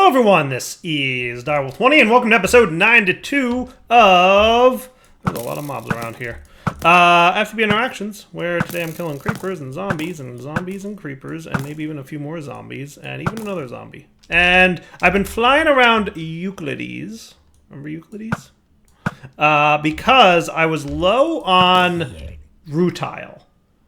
everyone, this is Direwolf20 and welcome to episode 92 of... There's a lot of mobs around here. FTB Interactions, where today I'm killing creepers and zombies and creepers and maybe even a few more zombies and even another zombie. And I've been flying around Euclides. Remember Euclides? Because I was low on rutile,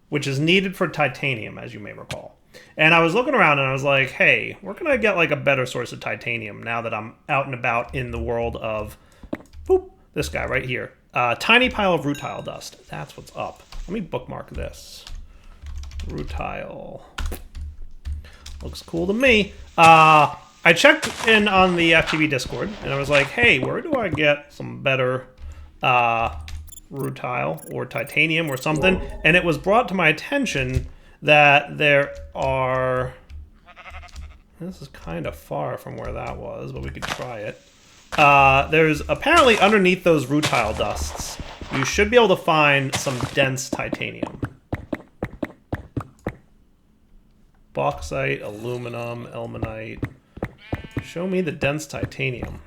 which is needed for titanium, as you may recall. And I was looking around and I was like, hey, where can I get like a better source of titanium now that I'm out and about in the world of, boop, this guy right here. Tiny pile of rutile dust. That's what's up. Let me bookmark this. Rutile. Looks cool to me. I checked in on the FTB Discord and I was like, hey, where do I get some better rutile or titanium or something? And it was brought to my attention that there are... This is kind of far from where that was, but we could try it. There's apparently underneath those rutile dusts, you should be able to find some dense titanium. Bauxite, aluminum, ilmenite. Show me the dense titanium.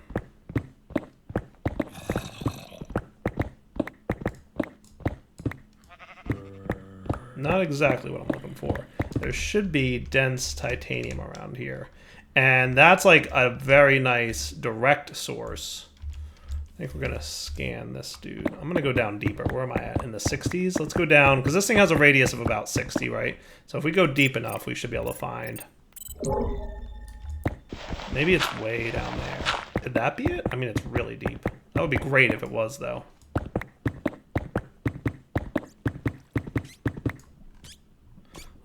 Not exactly what I'm looking for. There should be dense titanium around here. And that's like a very nice direct source. I think we're going to scan this dude. I'm going to go down deeper. Where am I at? In the 60s? Let's go down, because this thing has a radius of about 60, right? So if we go deep enough, we should be able to find... Maybe it's way down there. Could that be it? I mean, it's really deep. That would be great if it was, though.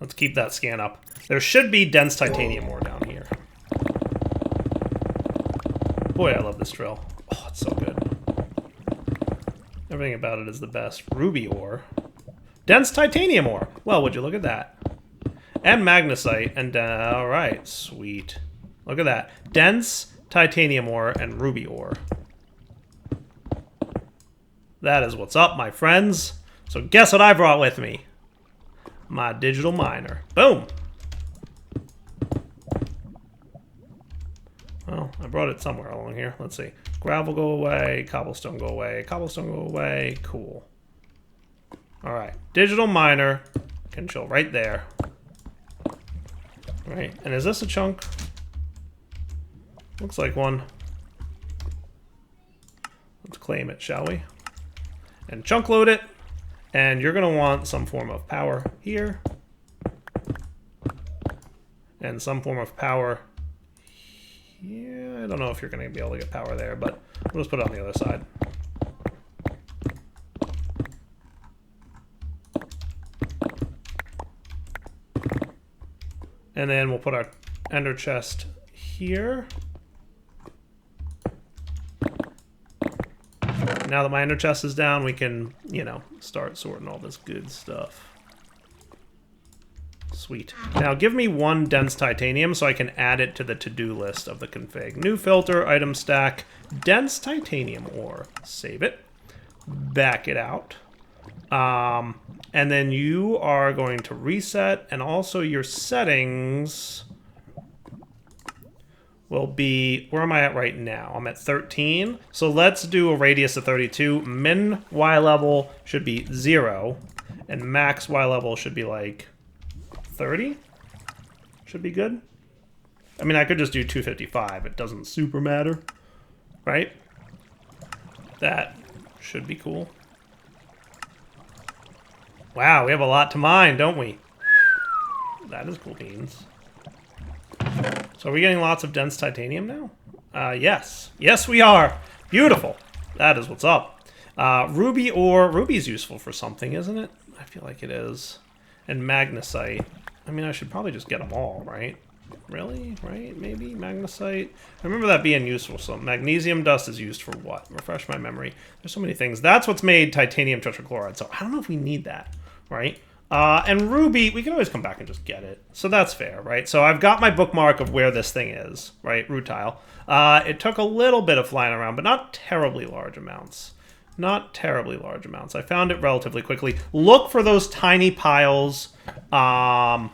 Let's keep that scan up. There should be dense titanium ore down here. Boy, I love this drill. Oh, it's so good. Everything about it is the best. Ruby ore. Dense titanium ore. Well, would you look at that? And magnesite. And, alright, sweet. Look at that. Dense titanium ore and ruby ore. That is what's up, my friends. So guess what I brought with me? My digital miner. Boom! Well, I brought it somewhere along here. Let's see. Gravel go away, cobblestone go away, cobblestone go away. Cool. Alright. Digital miner can chill right there. Right. And is this a chunk? Looks like one. Let's claim it, shall we? And chunk load it. And you're going to want some form of power here. And some form of power here. I don't know if you're going to be able to get power there, but we'll just put it on the other side. And then we'll put our ender chest here. Now that my ender chest is down, we can, you know, start sorting all this good stuff. Sweet. Now give me one dense titanium so I can add it to the to-do list of the config. New filter, item stack, dense titanium ore. Save it. Back it out. And then you are going to reset, and also your settings will be, where am I at right now? I'm at 13. So let's do a radius of 32. Min Y level should be 0. And max Y level should be like 30. Should be good. I mean, I could just do 255. It doesn't super matter. Right? That should be cool. Wow, we have a lot to mine, don't we? That is cool beans. So are we getting lots of dense titanium now? Yes. Yes, we are. Beautiful. That is what's up. Ruby ore. Ruby's useful for something, isn't it? I feel like it is. And magnesite. I mean, I should probably just get them all, right? Really? Right? Maybe? Magnesite? I remember that being useful. So magnesium dust is used for what? Refresh my memory. There's so many things. That's what's made titanium tetrachloride. So I don't know if we need that, right? And ruby, we can always come back and just get it. So that's fair, right? So I've got my bookmark of where this thing is, right? Rutile. It took a little bit of flying around, but not terribly large amounts. Not terribly large amounts. I found it relatively quickly. Look for those tiny piles of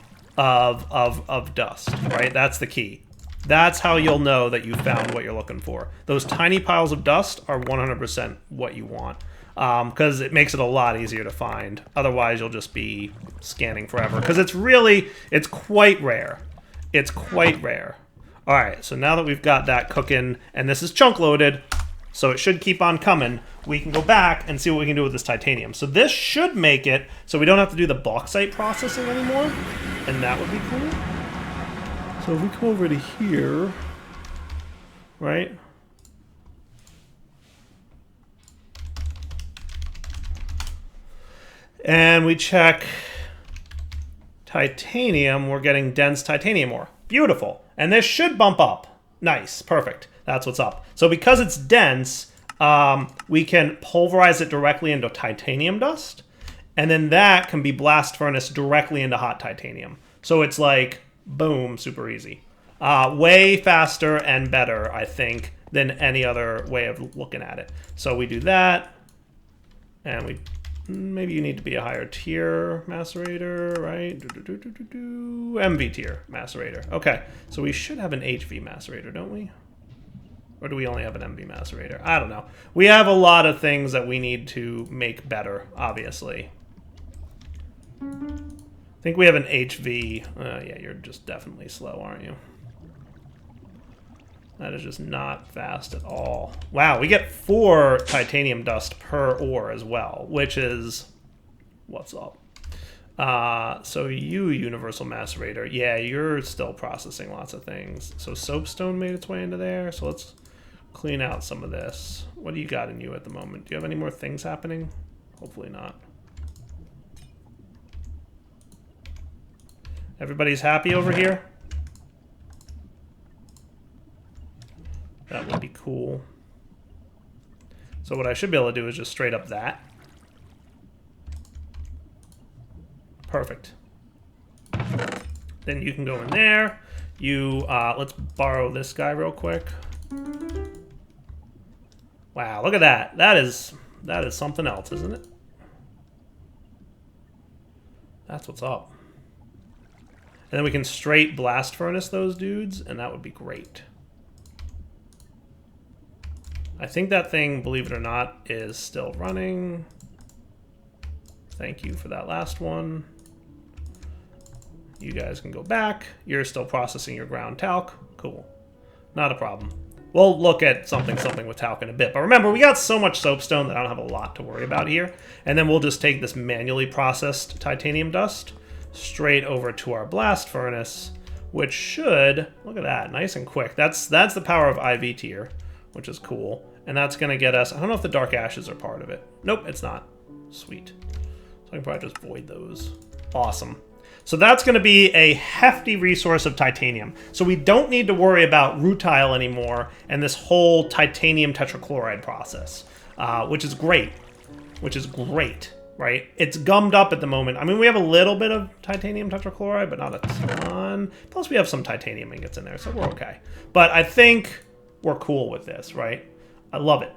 dust, right? That's the key. That's how you'll know that you found what you're looking for. Those tiny piles of dust are 100% what you want, because it makes it a lot easier to find. Otherwise, you'll just be scanning forever, because it's quite rare. It's quite rare. All right, so now that we've got that cooking, and this is chunk loaded, so it should keep on coming, we can go back and see what we can do with this titanium. So this should make it so we don't have to do the bauxite processing anymore, and that would be cool. So if we come over to here, right? And we check titanium, we're getting dense titanium ore. Beautiful. And this should bump up. Nice, perfect. That's what's up. So because it's dense, we can pulverize it directly into titanium dust, and then that can be blast furnace directly into hot titanium. So it's like, boom, super easy. Way faster and better, I think, than any other way of looking at it. So we do that, and maybe you need to be a higher tier macerator, right? MV tier macerator. Okay, so we should have an HV macerator, don't we? Or do we only have an MV macerator? I don't know. We have a lot of things that we need to make better, obviously. I think we have an HV. Yeah, you're just definitely slow, aren't you? That is just not fast at all. Wow, we get 4 titanium dust per ore as well, which is... what's up? So you, Universal Macerator, yeah, you're still processing lots of things. So soapstone made its way into there, so let's clean out some of this. What do you got in you at the moment? Do you have any more things happening? Hopefully not. Everybody's happy over here? That would be cool. So what I should be able to do is just straight up that. Perfect. Then you can go in there. You, let's borrow this guy real quick. Wow, look at that. That is something else, isn't it? That's what's up. And then we can straight blast furnace those dudes, and that would be great. I think that thing, believe it or not, is still running. Thank you for that last one. You guys can go back. You're still processing your ground talc. Cool. Not a problem. We'll look at something with talc in a bit. But remember, we got so much soapstone that I don't have a lot to worry about here. And then we'll just take this manually processed titanium dust straight over to our blast furnace, which should, look at that, nice and quick. That's the power of IV tier, which is cool. And that's going to get us, I don't know if the dark ashes are part of it. Nope, it's not. Sweet. So I can probably just void those. Awesome. So that's going to be a hefty resource of titanium. So we don't need to worry about rutile anymore and this whole titanium tetrachloride process, which is great. Which is great, right? It's gummed up at the moment. I mean, we have a little bit of titanium tetrachloride, but not a ton. Plus, we have some titanium ingots in there, so we're okay. But I think we're cool with this, right? I love it.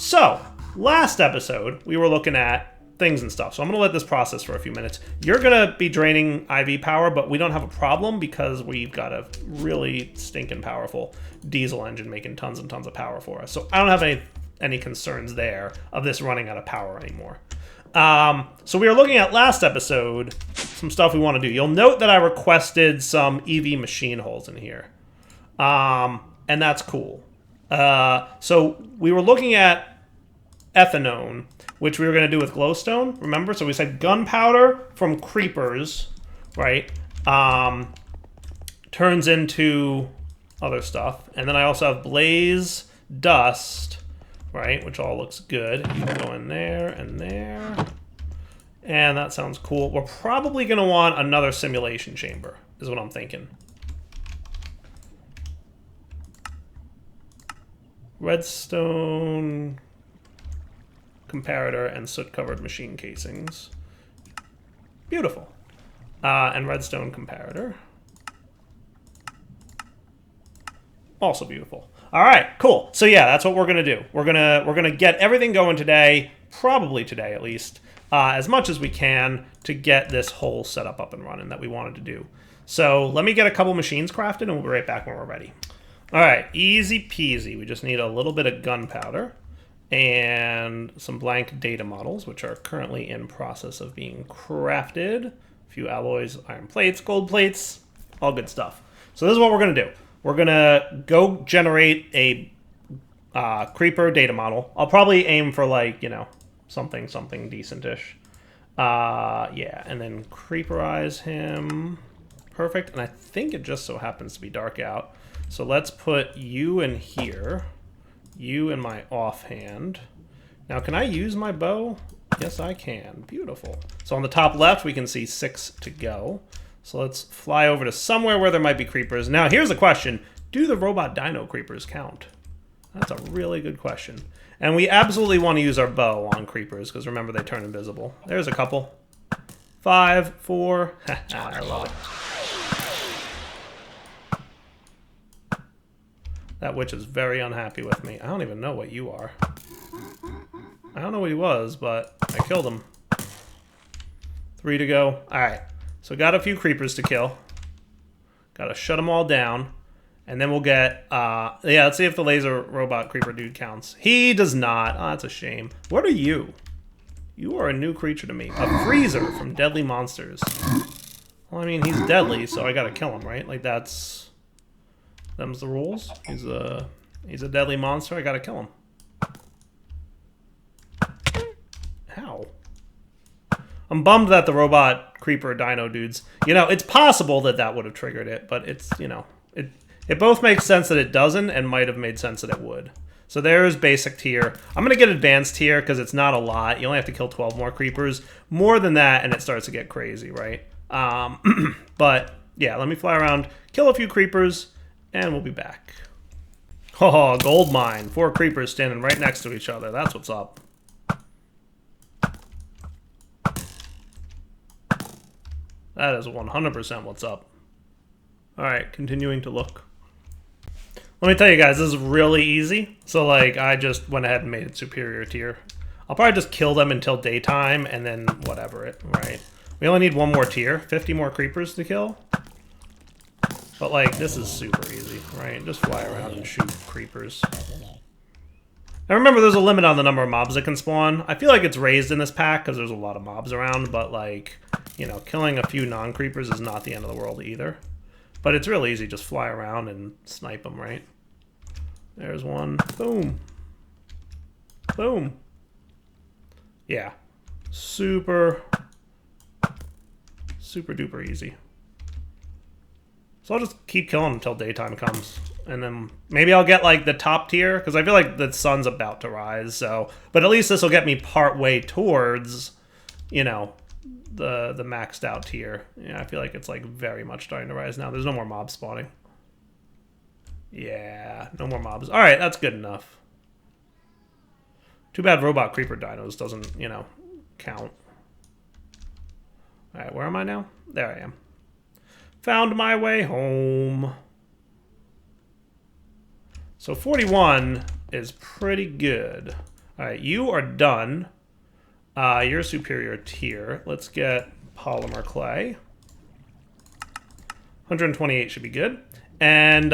So, last episode, we were looking at things and stuff. So I'm going to let this process for a few minutes. You're going to be draining IV power, but we don't have a problem because we've got a really stinking powerful diesel engine making tons and tons of power for us. So I don't have any concerns there of this running out of power anymore. So we were looking at last episode, some stuff we want to do. You'll note that I requested some EV machine holes in here. And that's cool. So we were looking at ethanone, which we were going to do with glowstone, remember? So we said gunpowder from creepers, right, turns into other stuff. And then I also have blaze dust, right, which all looks good. You can go in there and there. And that sounds cool. We're probably going to want another simulation chamber, is what I'm thinking. Redstone comparator and soot-covered machine casings. Beautiful. And redstone comparator. Also beautiful. All right, cool. So yeah, that's what we're gonna do. We're gonna get everything going today, probably today at least, as much as we can to get this whole setup up and running that we wanted to do. So let me get a couple machines crafted, and we'll be right back when we're ready. All right, easy peasy. We just need a little bit of gunpowder and some blank data models, which are currently in process of being crafted. A few alloys, iron plates, gold plates, all good stuff. So this is what we're going to do. We're going to go generate a creeper data model. I'll probably aim for, like, you know, something decent-ish. Yeah, and then creeperize him. Perfect. And I think it just so happens to be dark out. So let's put you in here. You in my offhand. Now, can I use my bow? Yes, I can. Beautiful. So on the top left, we can see 6 to go. So let's fly over to somewhere where there might be creepers. Now, here's a question. Do the robot dino creepers count? That's a really good question. And we absolutely want to use our bow on creepers, because remember, they turn invisible. There's a couple. 5, 4. I love it. That witch is very unhappy with me. I don't even know what you are. I don't know what he was, but I killed him. 3 to go. Alright. So got a few creepers to kill. Gotta shut them all down. And then we'll get, yeah, let's see if the laser robot creeper dude counts. He does not. Oh, that's a shame. What are you? You are a new creature to me. A freezer from Deadly Monsters. Well, I mean, he's deadly, so I gotta kill him, right? Like, them's the rules. He's a deadly monster. I gotta kill him. How? I'm bummed that the robot creeper dino dudes... You know, it's possible that that would have triggered it, but it's, you know... It both makes sense that it doesn't and might have made sense that it would. So there's basic tier. I'm going to get advanced tier because it's not a lot. You only have to kill 12 more creepers. More than that, and it starts to get crazy, right? But, yeah, let me fly around, kill a few creepers, and we'll be back. Oh, gold mine. 4 creepers standing right next to each other. That's what's up. That is 100% what's up. Alright, continuing to look. Let me tell you guys, this is really easy. So, like, I just went ahead and made it superior tier. I'll probably just kill them until daytime, and then whatever it, right? We only need 1 more tier, 50 more creepers to kill. But, like, this is super easy, right? Just fly around and shoot creepers. Now remember, there's a limit on the number of mobs that can spawn. I feel like it's raised in this pack because there's a lot of mobs around, but, like, you know, killing a few non-creepers is not the end of the world either. But it's real easy, just fly around and snipe them, right? There's one. Boom. Boom. Yeah. Super duper easy. So I'll just keep killing until daytime comes. And then maybe I'll get, like, the top tier, because I feel like the sun's about to rise, so... But at least this will get me part way towards, you know, the maxed out tier. Yeah, I feel like it's, like, very much starting to rise now. There's no more mobs spawning. Yeah, no more mobs. Alright, that's good enough. Too bad robot creeper dinos doesn't, you know, count. Alright, where am I now? There I am. Found my way home. So 41 is pretty good. Alright, you are done. You're superior tier. Let's get polymer clay. 128 should be good. And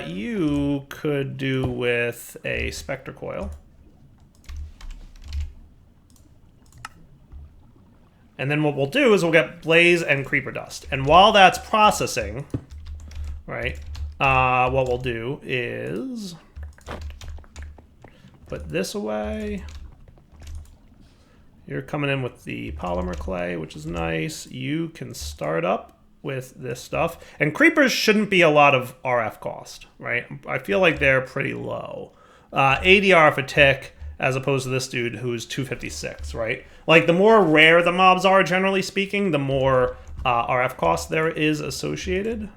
you could do with a spectre coil. And then what we'll do is we'll get blaze and creeper dust. And while that's processing, right, what we'll do is put this away. You're coming in with the polymer clay, which is nice. You can start up with this stuff. And creepers shouldn't be a lot of RF cost, right? I feel like they're pretty low. 80 RF a tick, as opposed to this dude who's 256, right? Like, the more rare the mobs are, generally speaking, the more RF cost there is associated.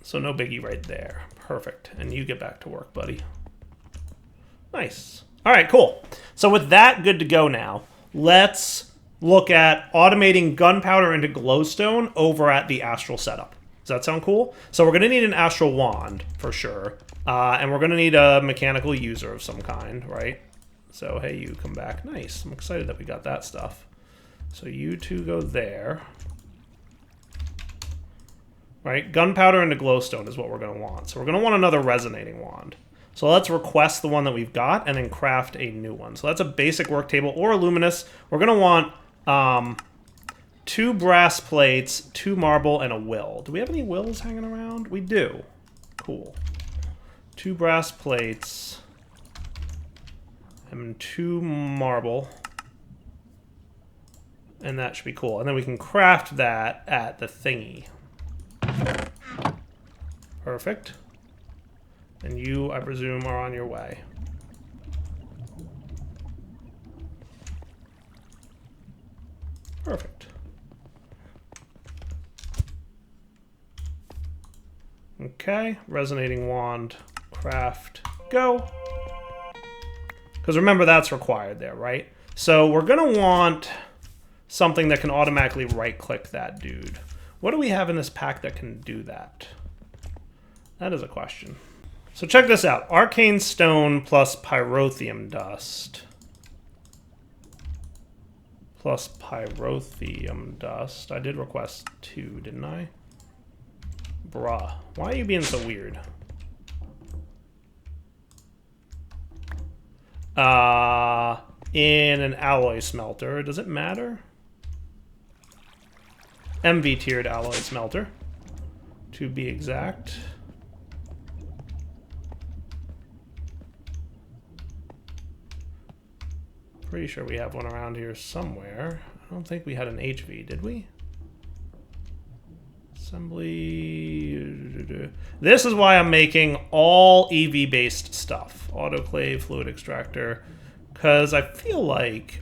So no biggie right there. Perfect. And you get back to work, buddy. Nice. All right, cool. So with that good to go now, let's look at automating gunpowder into glowstone over at the astral setup. Does that sound cool? So we're going to need an astral wand for sure. And we're going to need a mechanical user of some kind, right? So, hey, you come back. Nice. I'm excited that we got that stuff. So you two go there. right? Gunpowder into glowstone is what we're going to want. So we're going to want another resonating wand. So let's request the one that we've got and then craft a new one. So that's a basic work table or a luminous. We're going to want 2 brass plates, 2 marble, and a will. Do we have any wills hanging around? We do. Cool. 2 brass plates and 2 marble. And that should be cool. And then we can craft that at the thingy. Perfect. And you, I presume, are on your way. Perfect. Okay, resonating wand, craft, go. Because remember, that's required there, right? So we're going to want something that can automatically right-click that dude. What do we have in this pack that can do that? That is a question. So check this out. Arcane stone plus pyrotheum dust. Plus pyrotheum dust. I did request 2, didn't I? Bruh. Why are you being so weird? In an alloy smelter. Does it matter? MV tiered alloy smelter. To be exact. Pretty sure we have one around here somewhere. I don't think we had an HV, did we? Assembly. This is why I'm making all EV based stuff. Autoclave, fluid extractor. Because I feel like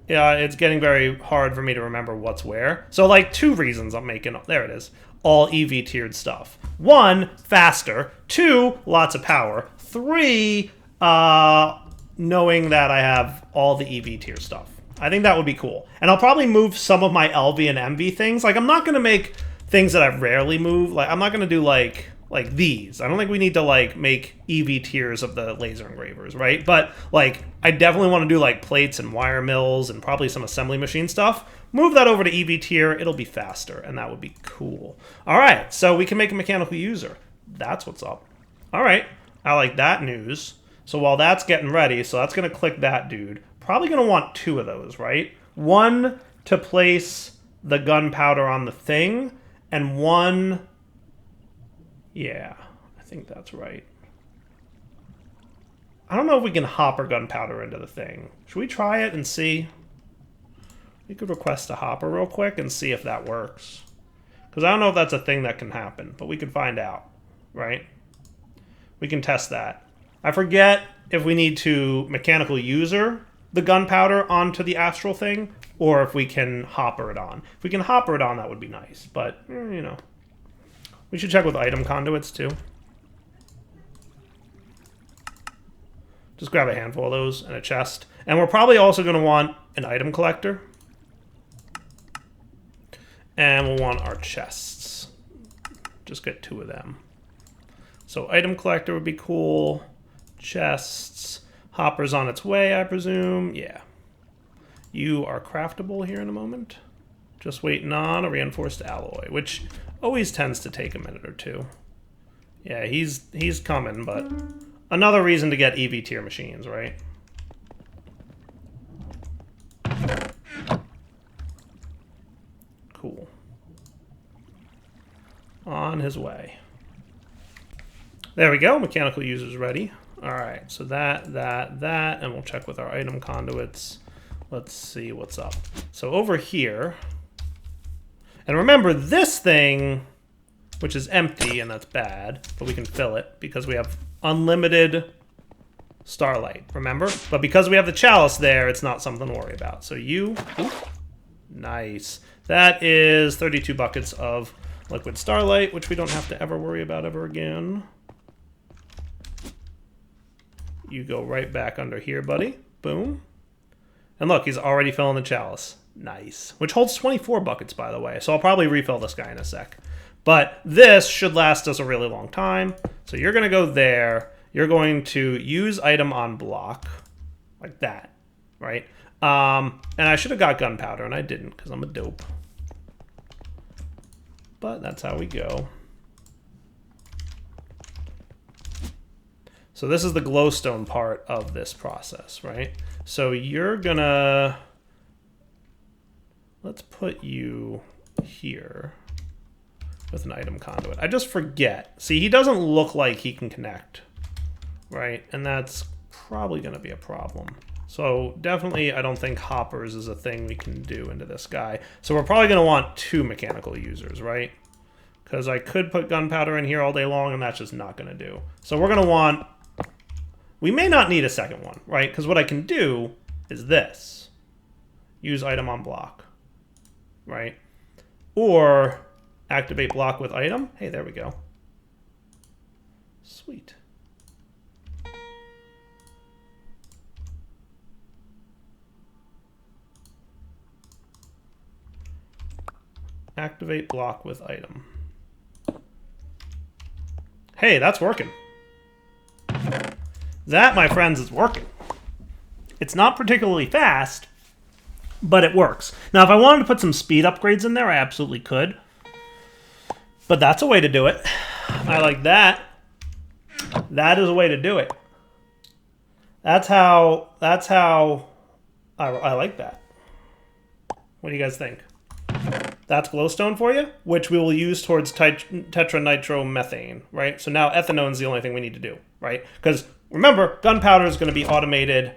yeah, it's getting very hard for me to remember what's where. So like 2 reasons I'm making, there it is, all EV tiered stuff. 1, faster. 2, lots of power. 3, knowing that I have all the EV tier stuff. I think that would be cool. And I'll probably move some of my LV and MV things. Like, I'm not going to make things that I rarely move. Like, I'm not going to do, like these. I don't think we need to, like, make EV tiers of the laser engravers, right? But, like, I definitely want to do, like, plates and wire mills and probably some assembly machine stuff. Move that over to EV tier. It'll be faster, and that would be cool. All right, so we can make a mechanical user. That's what's up. All right, I like that news. So while that's getting ready, so that's going to click that dude. Probably going to want 2 of those, right? 1 to place the gunpowder on the thing, and 1... Yeah, I think that's right. I don't know if we can hopper gunpowder into the thing. Should we try it and see? We could request a hopper real quick and see if that works. Because I don't know if that's a thing that can happen, but we can find out, right? We can test that. I forget if we need to mechanical user the gunpowder onto the astral thing, or if we can hopper it on. If we can hopper it on, that would be nice, but, you know. We should check with item conduits, too. Just grab a handful of those and a chest. And we're probably also going to want an item collector. And we'll want our chests. Just get 2 of them. So item collector would be cool. Chests. Hopper's on its way, I presume. Yeah. You are craftable here in a moment. Just waiting on a reinforced alloy, which always tends to take a minute or 2. Yeah, he's coming, but another reason to get EV tier machines, right? Cool. On his way. There we go. Mechanical user's ready. All right, so that, and we'll check with our item conduits. Let's see what's up. So over here, and remember this thing, which is empty, and that's bad, but we can fill it because we have unlimited starlight, remember? But because we have the chalice there, it's not something to worry about. So you, nice. That is 32 buckets of liquid starlight, which we don't have to ever worry about ever again. You go right back under here, buddy. Boom. And look, he's already filling the chalice. Nice. Which holds 24 buckets, by the way. So I'll probably refill this guy in a sec. But this should last us a really long time. So you're going to go there. You're going to use item on block. Like that. Right? And I should have got gunpowder, and I didn't because I'm a dope. but that's how we go. So this is the glowstone part of this process, right? So you're gonna, let's put you here with an item conduit. I just forget. See, he doesn't look like he can connect, right? And that's probably gonna be a problem. So definitely, I don't think hoppers is a thing we can do into this guy. So we're probably gonna want 2 mechanical users, right? Because I could put gunpowder in here all day long, and that's just not gonna do. So we're gonna want, we may not need a second one, right? Because what I can do is this. Use item on block, right? Or activate block with item. Hey, there we go. Sweet. Activate block with item. Hey, that's working. That, my friends, is working. It's not particularly fast, but it works. Now, if I wanted to put some speed upgrades in there, I absolutely could. But that's a way to do it. I like that. That is a way to do it. That's how I like that. What do you guys think? That's glowstone for you, which we will use towards tetranitromethane, right? So now ethanone is the only thing we need to do, right? Because remember, gunpowder is going to be automated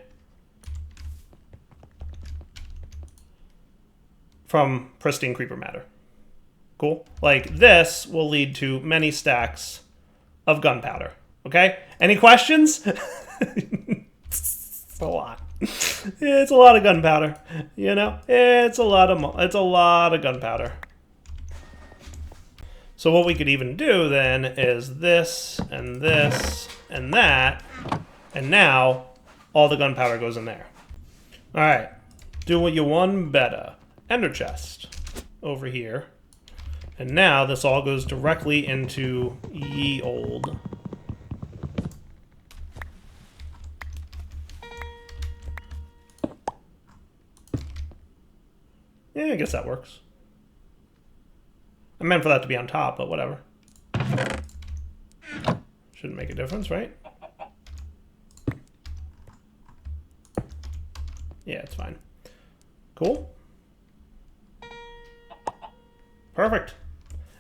from pristine creeper matter. Cool? Like, this will lead to many stacks of gunpowder, okay? Any questions? It's a lot. It's a lot of gunpowder, you know? It's a lot of gunpowder. So what we could even do then is this and that, and now all the gunpowder goes in there. All right, do what you want better. Ender chest over here. And now this all goes directly into ye old. Yeah, I guess that works. I meant for that to be on top, but whatever. Shouldn't make a difference, right? Yeah, it's fine. Cool. Perfect.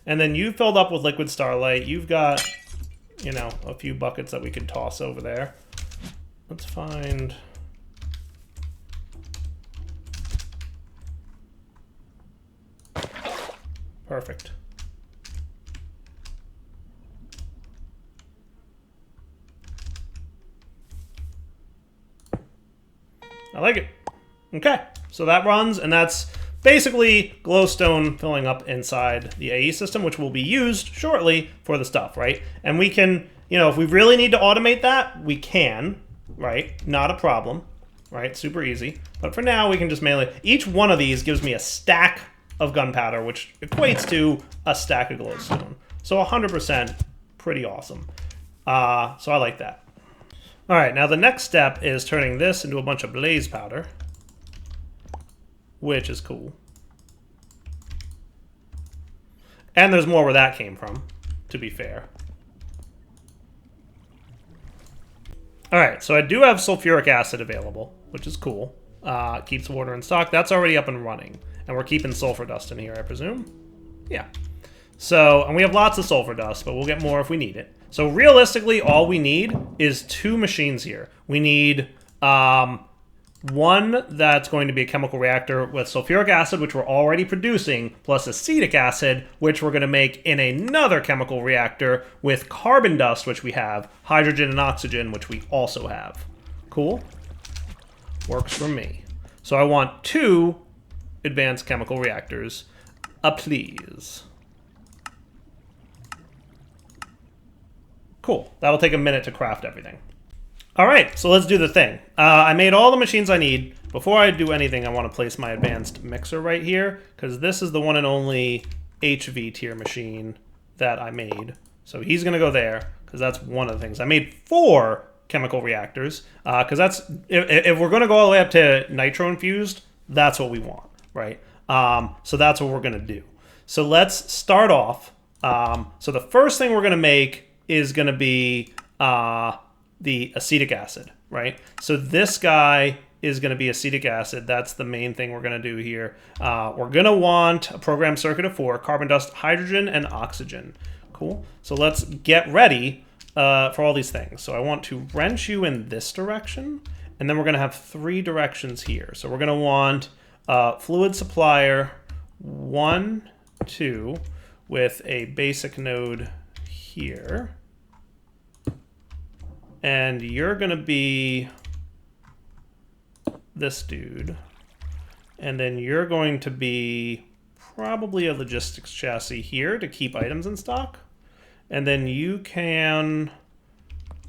And then you filled up with liquid starlight. You've got, you know, a few buckets that we could toss over there. Let's find... Perfect. I like it. Okay, so that runs, and that's basically glowstone filling up inside the AE system, which will be used shortly for the stuff, right? And we can, you know, if we really need to automate that, we can, right? Not a problem, right? Super easy. But for now, we can just manually... Each one of these gives me a stack of gunpowder, which equates to a stack of glowstone. So 100% pretty awesome. So I like that. All right, now the next step is turning this into a bunch of blaze powder, which is cool. And there's more where that came from, to be fair. All right, so I do have sulfuric acid available, which is cool. Keeps water in stock. That's already up and running. And we're keeping sulfur dust in here, I presume. Yeah. So, and we have lots of sulfur dust, but we'll get more if we need it. So realistically, all we need is 2 machines here. We need one that's going to be a chemical reactor with sulfuric acid, which we're already producing, plus acetic acid, which we're going to make in another chemical reactor with carbon dust, which we have, hydrogen and oxygen, which we also have. Cool? Works for me. So I want 2 advanced chemical reactors, please. Cool. That'll take a minute to craft everything. All right, so let's do the thing. I made all the machines I need. Before I do anything, I want to place my advanced mixer right here, because this is the one and only HV tier machine that I made. So he's going to go there, because that's one of the things. I made 4 chemical reactors, because that's, if we're going to go all the way up to nitro infused, that's what we want, right? So that's what we're going to do. So let's start off. So the first thing we're going to make is going to be the acetic acid, right? So this guy is going to be acetic acid. That's the main thing we're going to do here. We're going to want a program circuit of 4, carbon dust, hydrogen, and oxygen. Cool. So let's get ready for all these things. So I want to wrench you in this direction, and then we're going to have 3 directions here. So we're going to want fluid supplier 1, 2, with a basic node here. And you're going to be this dude. And then you're going to be probably a logistics chassis here to keep items in stock. And then you can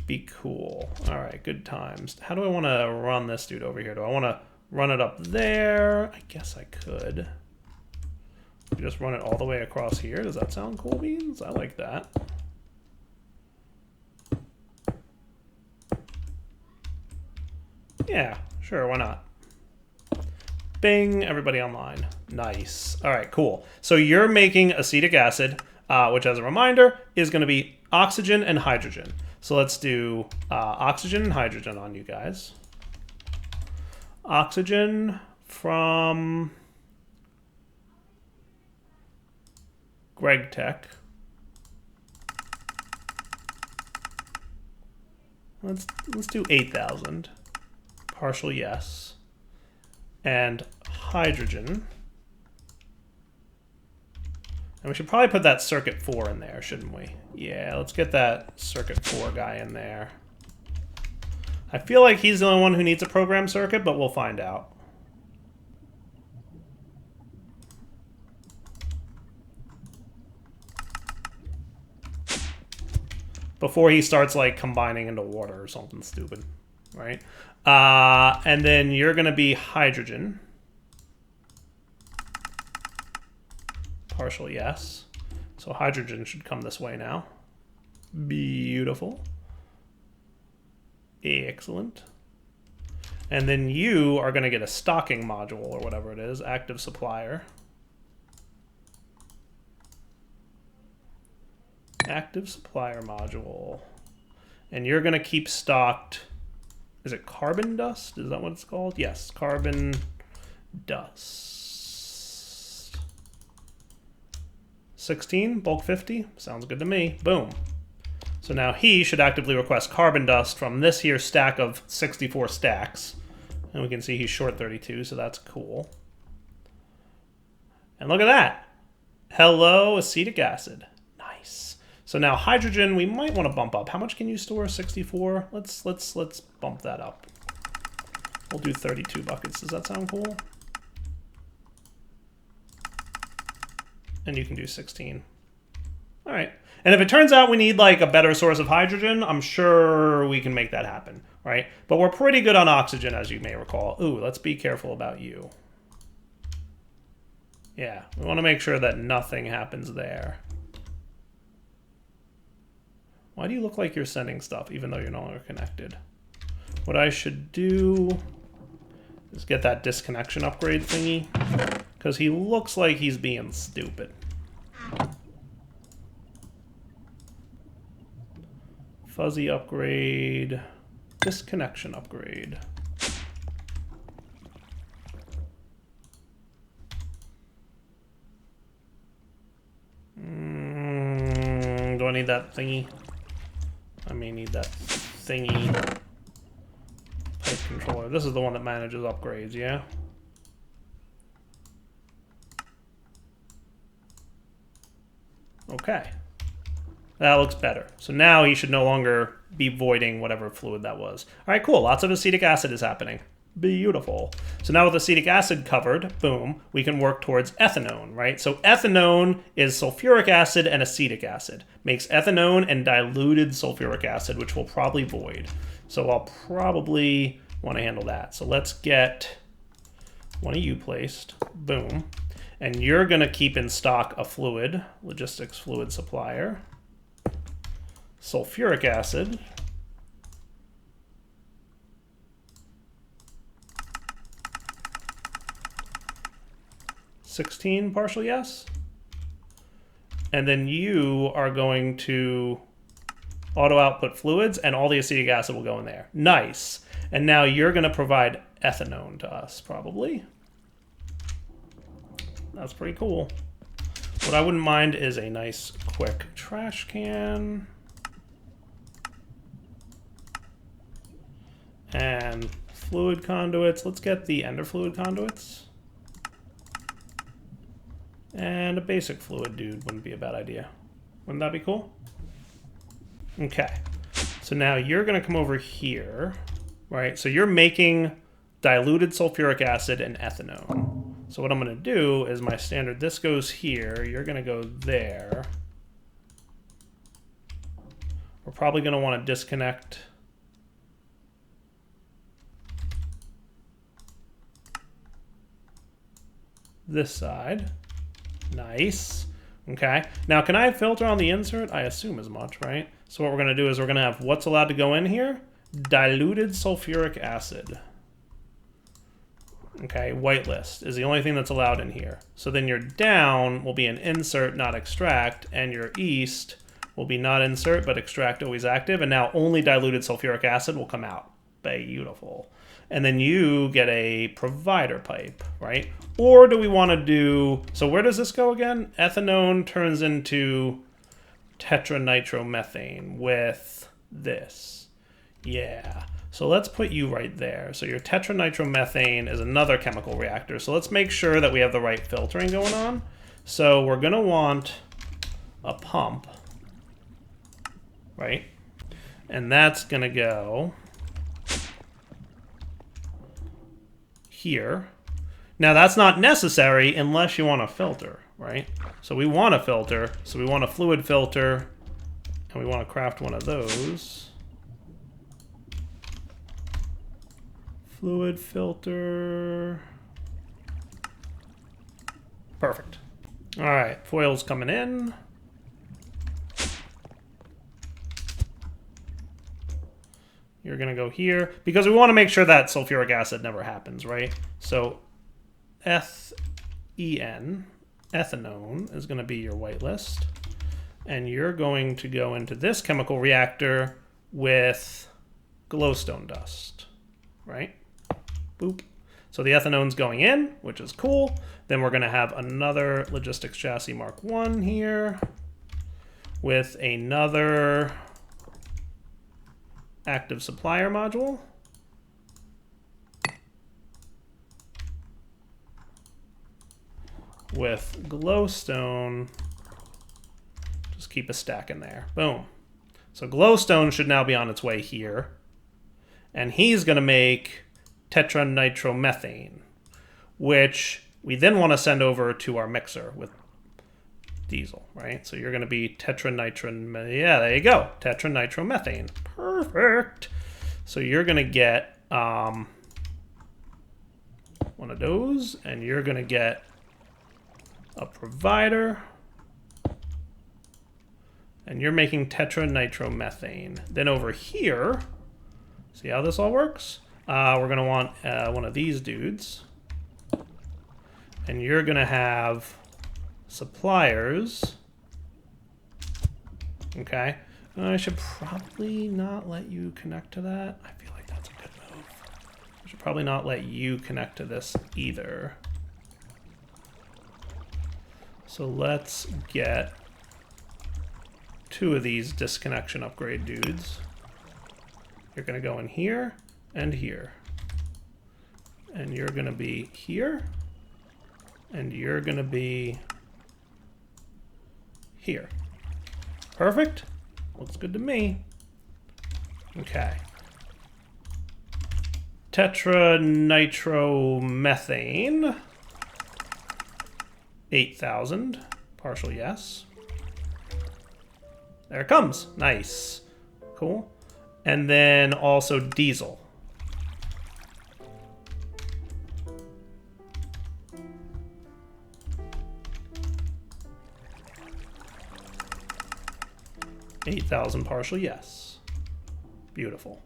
be cool. All right, good times. How do I want to run this dude over here? Do I want to run it up there? I guess I could. Just run it all the way across here. Does that sound cool, Beans? I like that. Yeah, sure, why not? Bing, everybody online. Nice. All right, cool. So you're making acetic acid, which, as a reminder, is going to be oxygen and hydrogen. So let's do oxygen and hydrogen on you guys. Oxygen from Greg Tech. Let's do 8,000. Partial yes. And hydrogen. And we should probably put that circuit 4 in there, shouldn't we? Yeah, let's get that circuit 4 guy in there. I feel like he's the only one who needs a program circuit, but we'll find out. Before he starts like combining into water or something stupid, right? And then you're going to be hydrogen. Partial yes. So hydrogen should come this way now. Beautiful. Excellent. And then you are going to get a stocking module or whatever it is, active supplier. Active supplier module. And you're going to keep stocked. Is it carbon dust? Is that what it's called? Yes, carbon dust. 16, bulk 50. Sounds good to me. Boom. So now he should actively request carbon dust from this here stack of 64 stacks. And we can see he's short 32, so that's cool. And look at that. Hello, acetic acid. Nice. So now hydrogen, we might want to bump up. How much can you store? 64? Let's bump that up. We'll do 32 buckets. Does that sound cool? And you can do 16. All right. And if it turns out we need like a better source of hydrogen, I'm sure we can make that happen, right? But we're pretty good on oxygen, as you may recall. Ooh, let's be careful about you. Yeah, we want to make sure that nothing happens there. Why do you look like you're sending stuff, even though you're no longer connected? What I should do is get that disconnection upgrade thingy, because he looks like he's being stupid. Fuzzy upgrade, disconnection upgrade. Do I need that thingy? I may need that thingy. Pipe controller. This is the one that manages upgrades, yeah? Okay. That looks better. So now he should no longer be voiding whatever fluid that was. All right, cool. Lots of acetic acid is happening. Beautiful. So now with acetic acid covered, boom, we can work towards ethanone, right? So ethanone is sulfuric acid and acetic acid. Makes ethanone and diluted sulfuric acid, which will probably void. So I'll probably want to handle that. So let's get one of you placed. Boom. And you're going to keep in stock a fluid, logistics fluid supplier. Sulfuric acid. $16 partial yes. and then you are going to auto output fluids, and all the acetic acid will go in there. Nice. And now you're going to provide ethanone to us, probably. That's pretty cool. What I wouldn't mind is a nice, quick trash can. And fluid conduits. Let's get the ender fluid conduits. And a basic fluid dude wouldn't be a bad idea. Wouldn't that be cool? Okay. So now you're going to come over here, right? So you're making diluted sulfuric acid and ethanone. So what I'm going to do is my standard, this goes here. You're going to go there. We're probably going to want to disconnect this side. Nice. Okay. Now, can I filter on the insert? I assume as much, right? So what we're going to do is we're going to have what's allowed to go in here? Diluted sulfuric acid. Okay, whitelist is the only thing that's allowed in here. So then your down will be an insert, not extract, and your east will be not insert, but extract always active, and now only diluted sulfuric acid will come out. Beautiful. And then you get a provider pipe, right? Or do we want to do, so where does this go again? Ethanone turns into tetranitromethane with this. Yeah. So let's put you right there. So your tetranitromethane is another chemical reactor. So let's make sure that we have the right filtering going on. So we're going to want a pump, right? And that's going to go here. Now that's not necessary unless you want a filter, right? So we want a filter. So we want a fluid filter, and we want to craft one of those. Fluid filter. Perfect. All right, foil's coming in. You're going to go here because we want to make sure that sulfuric acid never happens, right? So ethanone is going to be your whitelist. And you're going to go into this chemical reactor with glowstone dust, right? Boop. So the ethanone's going in, which is cool. Then we're going to have another logistics chassis Mark 1 here with another active supplier module. With glowstone, just keep a stack in there. Boom. So glowstone should now be on its way here. And he's going to make tetranitromethane, which we then want to send over to our mixer with diesel, right? So you're going to be yeah, there you go, tetranitromethane. Perfect. So you're going to get one of those, and you're going to get a provider, and you're making tetranitromethane. Then over here, see how this all works? We're going to want one of these dudes. And you're going to have suppliers. Okay. I should probably not let you connect to that. I feel like that's a good move. I should probably not let you connect to this either. So let's get 2 of these disconnection upgrade dudes. You're going to go in here and here. And you're going to be here. And you're going to be here. Perfect. Looks good to me. Okay. Tetranitromethane. 8,000. Partial yes. There it comes. Nice. Cool. And then also diesel. $8,000 partial yes. Beautiful.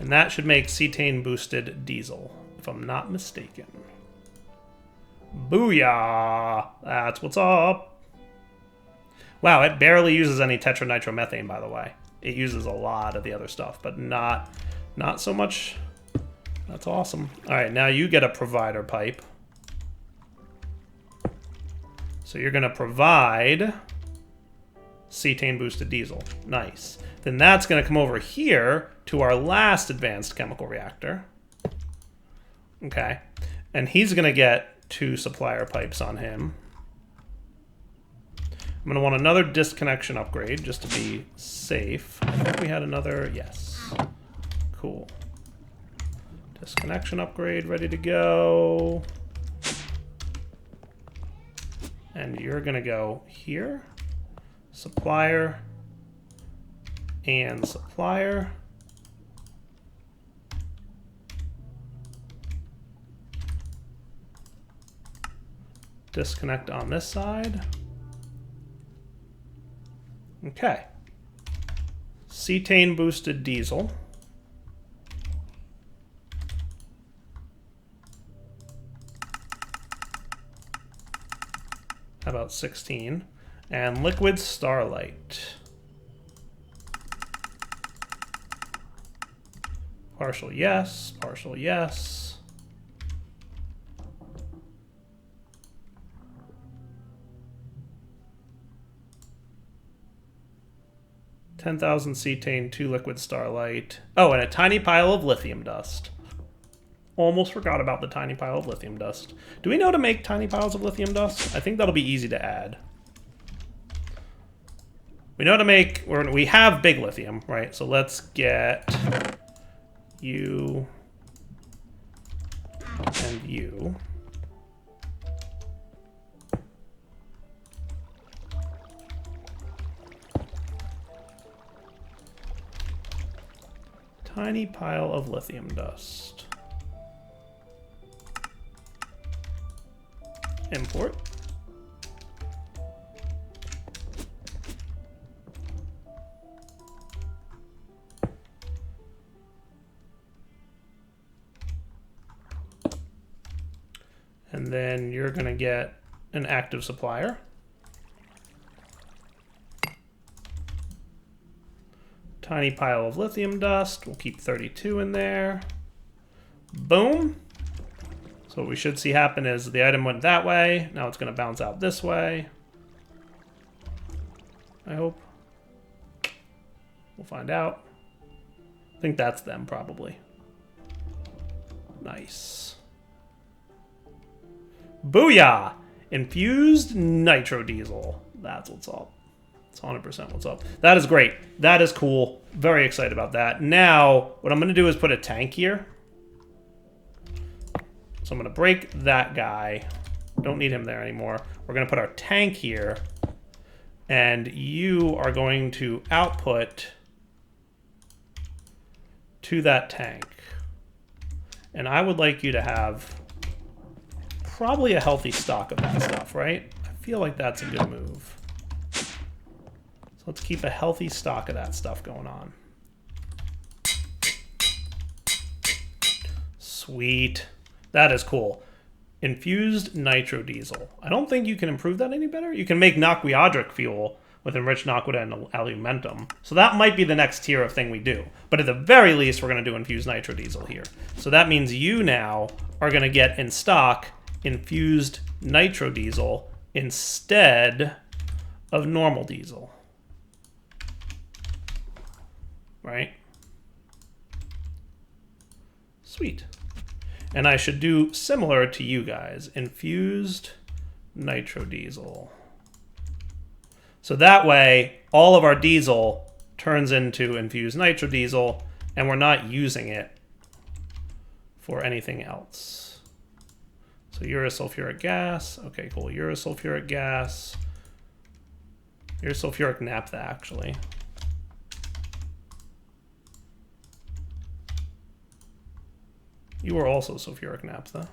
And that should make cetane boosted diesel, if I'm not mistaken. Booyah! That's what's up. Wow, it barely uses any tetranitromethane, by the way. It uses a lot of the other stuff, but not so much. That's awesome. All right, now you get a provider pipe. So you're going to provide cetane boosted diesel. Nice. Then that's going to come over here to our last advanced chemical reactor. Okay. And he's going to get 2 supplier pipes on him. I'm going to want another disconnection upgrade just to be safe. I think we had another. Yes. Cool. Disconnection upgrade ready to go. And you're going to go here. Supplier. And supplier. Disconnect on this side. Okay. Cetane boosted diesel. How about 16? And liquid starlight. Partial yes, partial yes. $10,000 cetane, 2 liquid starlight. Oh, and a tiny pile of lithium dust. Almost forgot about the tiny pile of lithium dust. Do we know how to make tiny piles of lithium dust? I think that'll be easy to add. We know how to make, we have big lithium, right? So let's get you and you. Tiny pile of lithium dust. Import. And then you're going to get an active supplier. Tiny pile of lithium dust. We'll keep 32 in there. Boom. So what we should see happen is the item went that way. Now it's going to bounce out this way. I hope. We'll find out. I think that's them, probably. Nice. Booyah! Infused nitro diesel. That's what's up. It's 100% what's up. That is great. That is cool. Very excited about that. Now, what I'm going to do is put a tank here. So I'm going to break that guy. Don't need him there anymore. We're going to put our tank here. And you are going to output to that tank. And I would like you to have probably a healthy stock of that stuff, right? I feel like that's a good move. So let's keep a healthy stock of that stuff going on. Sweet. That is cool. Infused nitro diesel. I don't think you can improve that any better. You can make naquiodric fuel with enriched naquita and alumentum. So that might be the next tier of thing we do. But at the very least, we're going to do infused nitro diesel here. So that means you now are going to get in stock infused nitro diesel instead of normal diesel. Right? Sweet. And I should do similar to you guys. Infused nitro diesel. So that way, all of our diesel turns into infused nitro diesel, and we're not using it for anything else. So urisulfuric gas. Okay, cool. Urisulfuric gas. Urisulfuric naphtha, actually. You were also sulfuric naphtha.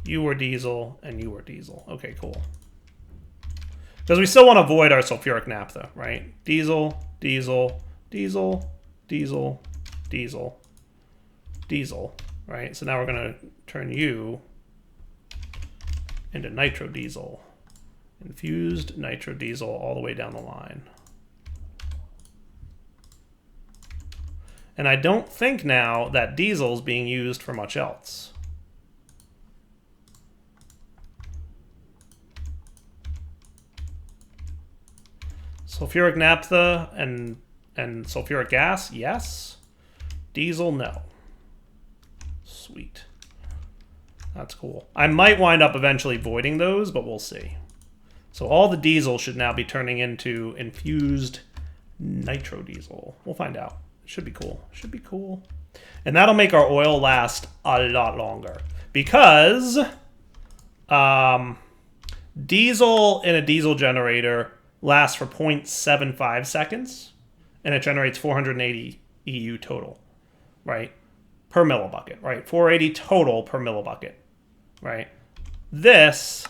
You were diesel, and you were diesel. Okay, cool. Because we still want to avoid our sulfuric naphtha, right? Diesel, diesel, diesel, diesel, diesel, diesel, right? So now we're going to turn you into nitro diesel. Infused nitro diesel all the way down the line. And I don't think now that diesel is being used for much else. Sulfuric naphtha and sulfuric gas, yes. Diesel, no. Sweet. That's cool. I might wind up eventually voiding those, but we'll see. So all the diesel should now be turning into infused nitro diesel. We'll find out. It should be cool. Should be cool. And that'll make our oil last a lot longer. Because diesel in a diesel generator lasts for 0.75 seconds. And it generates 480 EU total. Right? Per millibucket. Right? 480 total per millibucket. Right? This,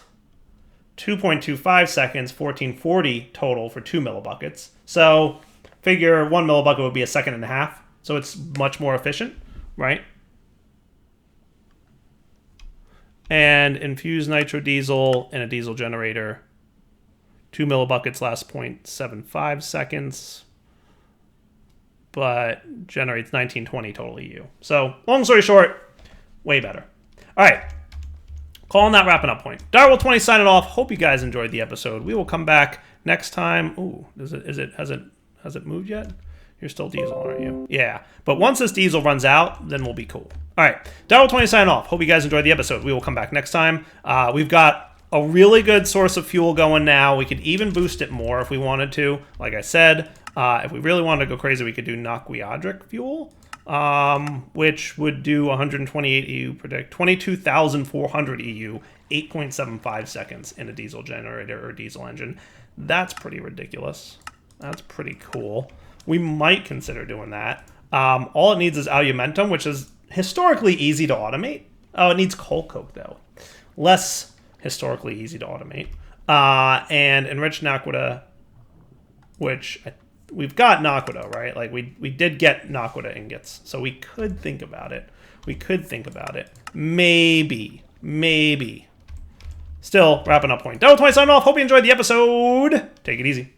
2.25 seconds, 1440 total for 2 millibuckets. So figure 1 millibucket would be a second and a half. So it's much more efficient, right? And infused nitro diesel in a diesel generator, 2 millibuckets lasts 0.75 seconds, but generates 1920 total EU. So long story short, way better. All right. Calling that wrapping up point. Direwolf20 signing off. Hope you guys enjoyed the episode. We will come back next time. Ooh, has it moved yet? You're still diesel, aren't you? Yeah. But once this diesel runs out, then we'll be cool. All right. Direwolf20 signing off. Hope you guys enjoyed the episode. We will come back next time. We've got a really good source of fuel going now. We could even boost it more if we wanted to. Like I said, if we really wanted to go crazy, we could do Naquiadric fuel. Which would do 128 EU, predict 22,400 EU, 8.75 seconds in a diesel generator or diesel engine. That's pretty ridiculous. That's pretty cool. We might consider doing that. All it needs is alumentum, which is historically easy to automate. Oh, it needs coal coke, though. Less historically easy to automate. And enriched naquita, which we've got naquita, right? Like we did get naquita ingots, so we could think about it. We could think about it. Maybe. Still, wrapping up point. Direwolf20 signing off. Hope you enjoyed the episode. Take it easy.